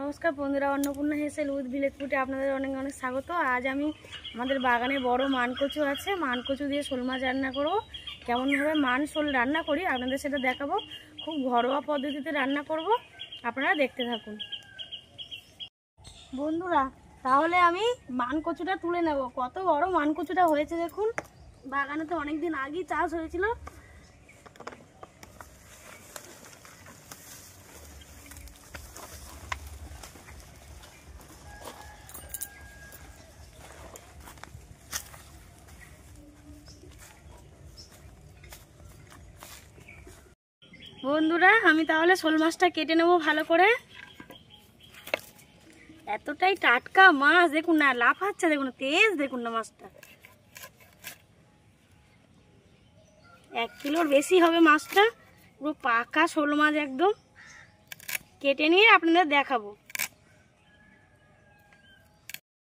নমস্কার বন্ধুরা, Annapurna হেসেল with village ফুডে আপনাদের অনেক অনেক স্বাগত। আজ আমি আমাদের বাগানে বড় মানকচু আছে, মানকচু দিয়ে শোল মাছ রান্না করব। কেমনভাবে মান শোল রান্না করি আপনাদের সেটা দেখাবো। খুব ঘরোয়া পদ্ধতিতে রান্না করব, আপনারা দেখতে থাকুন বন্ধুরা। তাহলে আমি মানকচুটা তুলে নেব। কত বড় মানকচুটা হয়েছে দেখুন, বাগানে তো অনেকদিন আগেই চাষ হয়েছিল। বন্ধুরা আমি তাহলে শোল মাছটা কেটে নেব ভালো করে। এতটাই টাটকা মাছ, দেখুন না লাফাচ্ছে, দেখুন তেজ, দেখুন না মাছটা 1 কিলোর বেশি হবে মাছটা। পুরো পাকা শোল মাছ একদম। কেটে নিয়ে আপনাদের দেখাবো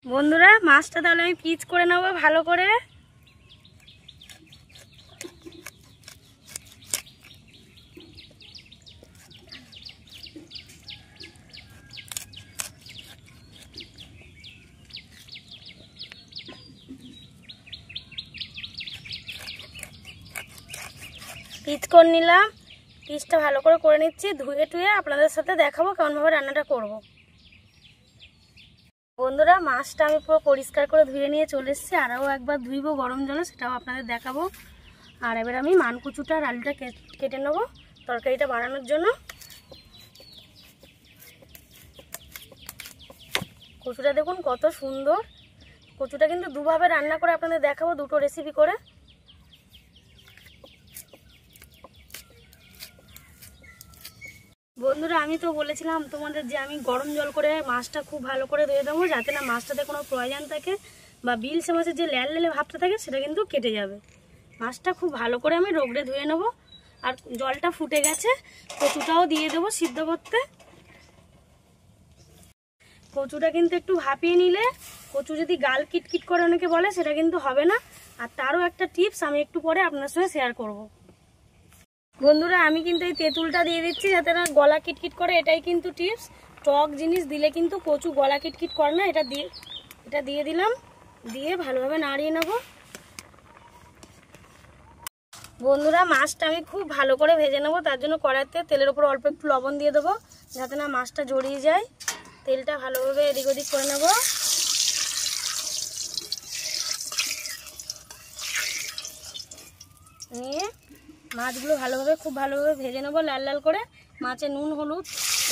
বন্ধুরা। মাছটা তাহলে আমি পিচ করে নেবো ভালো করে। পিচ করে নিলাম, পিচটা ভালো করে নিচ্ছি। ধুয়ে টুয়ে আপনাদের সাথে দেখাবো কেমনভাবে রান্নাটা করব। বন্ধুরা মাছটা আমি পুরো পরিষ্কার করে ধুয়ে নিয়ে চলে এসেছি। আরও একবার ধুইবো গরম জলে, সেটাও আপনাদের দেখাবো। আর এবার আমি মানকচুটা আর আলুটা কেটে নেবো তরকারিটা বানানোর জন্য। কচুটা দেখুন কত সুন্দর। কচুটা কিন্তু দুভাবে রান্না করে আপনাদের দেখাবো, দুটো রেসিপি করে। বন্ধুরা আমি তো বলেছিলাম তোমাদের যে আমি গরম জল করে মাছটা খুব ভালো করে ধুয়ে দেবো, যাতে না মাছটাতে কোনো প্রয়োজন থাকে বা বিলসে মাছের যে ল্যাল লেলে ভাবটা থাকে সেটা কিন্তু কেটে যাবে। মাছটা খুব ভালো করে আমি রগড়ে ধুয়ে নেবো। আর জলটা ফুটে গেছে, কচুটাও দিয়ে দেবো সিদ্ধ করতে। কচুটা কিন্তু একটু ভাপিয়ে নিলে, কচু যদি গাল কিটকিট করে অনেকে বলে, সেটা কিন্তু হবে না। আর তারও একটা টিপস আমি একটু পরে আপনার সঙ্গে শেয়ার করব। বন্ধুরা আমি কিন্তু এই তেঁতুলটা দিয়ে দিচ্ছি যাতে না গলা কিটকিট করে, এটাই কিন্তু টিপস। টক জিনিস দিলে কিন্তু কচু গলা কিটকিট করে না। এটা দিয়ে দিলাম, দিয়ে ভালোভাবে নাড়িয়ে নেব। বন্ধুরা মাছটা আমি খুব ভালো করে ভেজে নেবো, তার জন্য কড়াইতে তেলের উপর অল্প একটু লবণ দিয়ে দেবো যাতে না মাছটা জড়িয়ে যায়। তেলটা ভালোভাবে এদিক ওদিক করে নেব। নিয়ে মাছগুলো খুব ভালোভাবে ভেজে নেবো লাল লাল করে। মাছে নুন হলুদ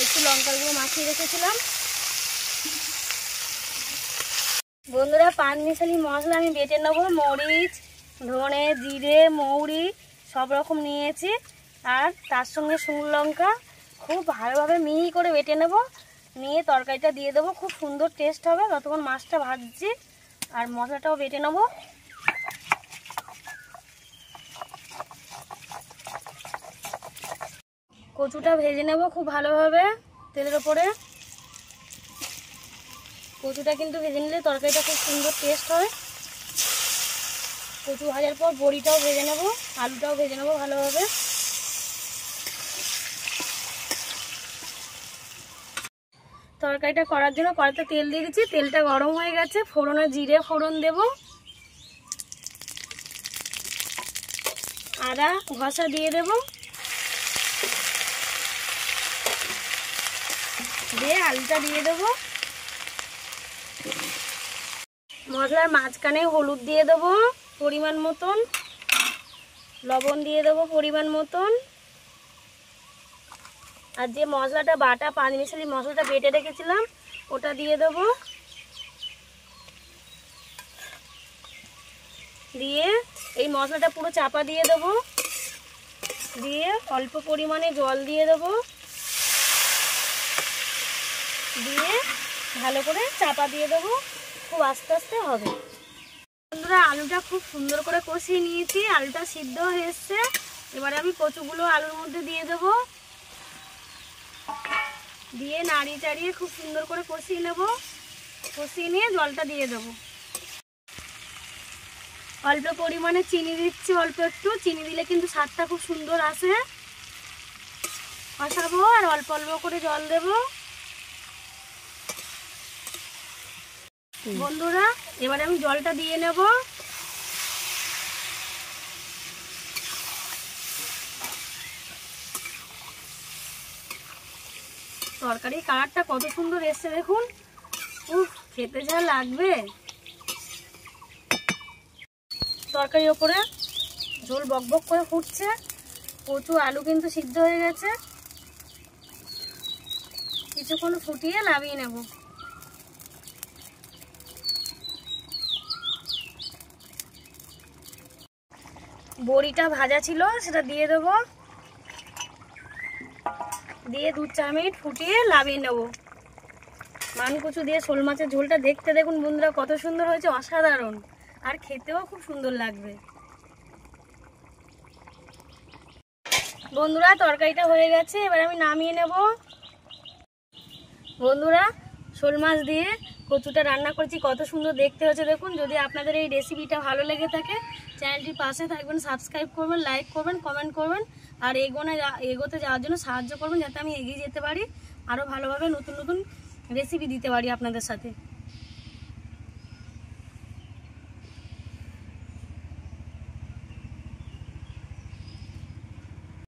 একটু লঙ্কার গুঁড়ো মাখিয়ে রেখেছিলাম। বন্ধুরা পাঁচ মিশালি মশলা আমি বেটে নেবো। মরিচ, ধনে, জিরে, মৌরি সব রকম নিয়েছি। আর তার সঙ্গে শুকনো লঙ্কা খুব ভালোভাবে মিহি করে বেটে নেব। নিয়ে তরকারিটা দিয়ে দেবো, খুব সুন্দর টেস্ট হবে। ততক্ষণ মাছটা ভাজছি আর মশলাটাও বেটে নেব। কচুটা ভেজে নেব খুব ভালোভাবে তেলের ওপরে। কচুটা কিন্তু ভেজে নিলে তরকারিটা খুব সুন্দর টেস্ট হয়। কচু ভাজার পর বড়িটাও ভেজে নেব, আলুটাও ভেজে নেব ভালোভাবে। তরকারিটা করার জন্য কড়াইতে তেল দিয়ে দিচ্ছি। তেলটা গরম হয়ে গেছে, ফোড়নে জিরে ফোড়ন দেব, আদা ঘষা দিয়ে দেব, দিয়ে আলুটা দিয়ে দেবো। মশলার মাঝখানে হলুদ দিয়ে দেবো পরিমাণ মতন, লবণ দিয়ে দেবো পরিমাণ মতন। আর যে মশলাটা বাটা পাঁচ মিশালি মশলাটা বেটে রেখেছিলাম ওটা দিয়ে দেবো। দিয়ে এই মশলাটা পুরো চাপা দিয়ে দেবো। দিয়ে অল্প পরিমাণে জল দিয়ে দেবো, দিয়ে ভালো করে চাপা দিয়ে দেবো। খুব আস্তে আস্তে হবে। বন্ধুরা আলুটা খুব সুন্দর করে কষিয়ে নিয়েছি, আলুটা সিদ্ধ হয়ে এসছে। এবারে আমি কচুগুলো আলুর মধ্যে দিয়ে দেবো, দিয়ে নাড়িয়ে চাড়িয়ে খুব সুন্দর করে কষিয়ে নেব। কষিয়ে নিয়ে জলটা দিয়ে দেবো। অল্প পরিমাণে চিনি দিচ্ছি, অল্প একটু চিনি দিলে কিন্তু স্বাদটা খুব সুন্দর আসে। কষাবো আর অল্প অল্প করে জল দেবো। বন্ধুরা এবারে আমি জলটা দিয়ে নেব। তরকারির কালারটা কত সুন্দর এসছে দেখুন, খেতে যা লাগবে। তরকারির ওপরে ঝোল বকবক করে ফুটছে, কচু আলু কিন্তু সিদ্ধ হয়ে গেছে। কিছুক্ষণ ফুটিয়ে নামিয়ে নেব। বড়িটা ভাজা ছিল সেটা দিয়ে দেব, দিয়ে 2-4 মিনিট ফুটিয়ে নামিয়ে নেব। মানকচু দিয়ে শোল মাছের ঝোলটা দেখতে দেখুন বন্ধুরা কত সুন্দর হয়েছে, অসাধারণ, আর খেতেও খুব সুন্দর লাগবে। বন্ধুরা তরকারিটা হয়ে গেছে, এবার আমি নামিয়ে নেব। বন্ধুরা শোল মাছ দিয়ে কচুটা রান্না করেছি, কত সুন্দর দেখতে হয়েছে দেখুন। যদি আপনাদের এই রেসিপিটা ভালো লেগে থাকে চ্যানেলটির পাশে থাকবেন, সাবস্ক্রাইব করবেন, লাইক করবেন, কমেন্ট করবেন, আর এগোতে যাওয়ার জন্য সাহায্য করবেন, যাতে আমি এগিয়ে যেতে পারি, আরও ভালোভাবে নতুন নতুন রেসিপি দিতে পারি আপনাদের সাথে।